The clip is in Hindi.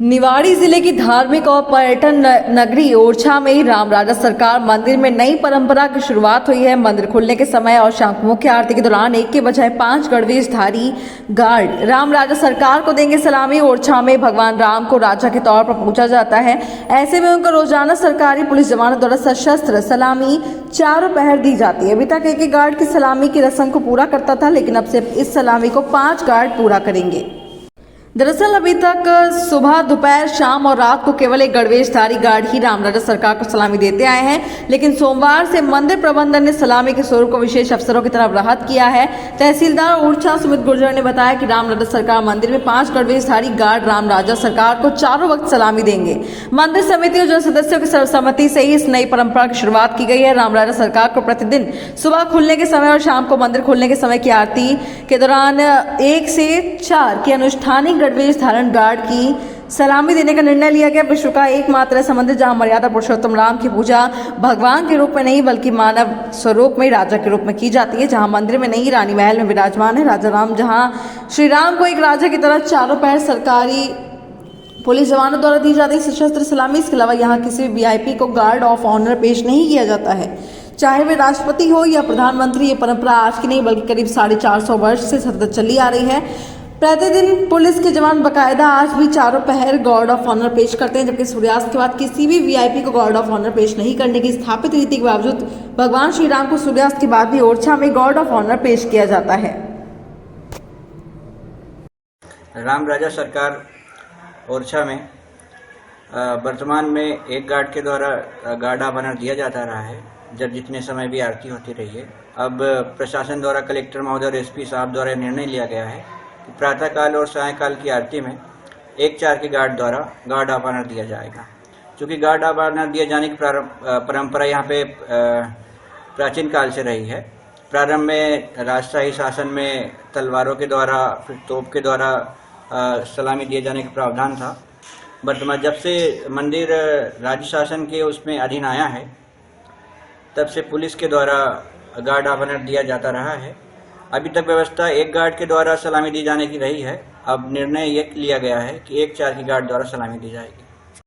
निवाड़ी जिले की धार्मिक और पर्यटन नगरी ओरछा में रामराजा सरकार मंदिर में नई परंपरा की शुरुआत हुई है। मंदिर खुलने के समय और शाम को मुख्य आरती के दौरान एक के बजाय 5 गणवेशधारी गार्ड रामराजा सरकार को देंगे सलामी। ओरछा में भगवान राम को राजा के तौर पर पूजा जाता है, ऐसे में उनको रोजाना सरकारी पुलिस जवानों द्वारा सशस्त्र सलामी चारों पहर दी जाती है। अभी तक एक गार्ड की सलामी की रस्म को पूरा करता था, लेकिन अब से इस सलामी को 5 गार्ड पूरा करेंगे। दरअसल अभी तक सुबह, दोपहर, शाम और रात को केवल एक गणवेशधारी गार्ड ही रामराजा सरकार को सलामी देते आए हैं, लेकिन सोमवार से मंदिर प्रबंधन ने सलामी के स्वरूप को विशेष अफसरों की तरफ राहत किया है। तहसीलदार ओरछा सुमित गुर्जर ने बताया कि रामराजा सरकार मंदिर में 5 गणवेशधारी गार्ड रामराजा सरकार को चारों वक्त सलामी देंगे। मंदिर समिति और जन सदस्यों की सर्वसम्मति से ही इस नई परंपरा की शुरुआत की गई है। रामराजा सरकार को प्रतिदिन सुबह खुलने के समय और शाम को मंदिर खुलने के समय की आरती के दौरान 1 से 4 की अनुष्ठानिक गणवेश धारण गार्ड की सलामी देने का निर्णय लिया गया। विश्व का एकमात्र ऐसा मंदिर जहां मर्यादा पुरुषोत्तम राम की पूजा भगवान के रूप में नहीं बल्कि मानव स्वरूप में राजा के रूप में की जाती है। जहां मंदिर में नहीं, रानी महल में विराजमान है राजा राम, जहां श्री राम को एक राजा की तरह चारों पहर सरकारी पुलिस जवानों द्वारा दी जाती है सशस्त्र सलामी। इसके अलावा यहाँ किसी भी वीआईपी को गार्ड ऑफ ऑनर पेश नहीं किया जाता है, चाहे वे राष्ट्रपति हो या प्रधानमंत्री। ये परंपरा आज की नहीं बल्कि करीब 450 वर्ष से सतत चली आ रही है। प्रतिदिन पुलिस के जवान बकायदा आज भी चारों पहर गार्ड ऑफ ऑनर पेश करते हैं, जबकि सूर्यास्त के बाद किसी भी वीआईपी को गार्ड ऑफ ऑनर पेश नहीं करने की स्थापित रीति के बावजूद भगवान श्री राम को सूर्यास्त के बाद भी ओरछा में गार्ड ऑफ ऑनर पेश किया जाता है। रामराजा सरकार ओरछा में वर्तमान में एक गार्ड के द्वारा गार्ड ऑफ ऑनर दिया जाता रहा है, जब जितने समय भी आरती होती रही है। अब प्रशासन द्वारा, कलेक्टर महोदय और एसपी साहब द्वारा निर्णय लिया गया है कि प्रातःकाल और सायंकाल की आरती में 1-4 के गार्ड द्वारा गार्ड ऑफ ऑनर दिया जाएगा। क्योंकि गार्ड ऑफ ऑनर दिए जाने की परंपरा यहाँ पे प्राचीन काल से रही है। प्रारंभ में राजशाही शासन में तलवारों के द्वारा, फिर तोप के द्वारा सलामी दिए जाने का प्रावधान था। वर्तमान जब से मंदिर राज्य शासन के उसमें अधीन आया है, तब से पुलिस के द्वारा गार्ड ऑफ ऑनर दिया जाता रहा है। अभी तक व्यवस्था एक गार्ड के द्वारा सलामी दी जाने की रही है। अब निर्णय ये लिया गया है कि 1-4 की गार्ड द्वारा सलामी दी जाएगी।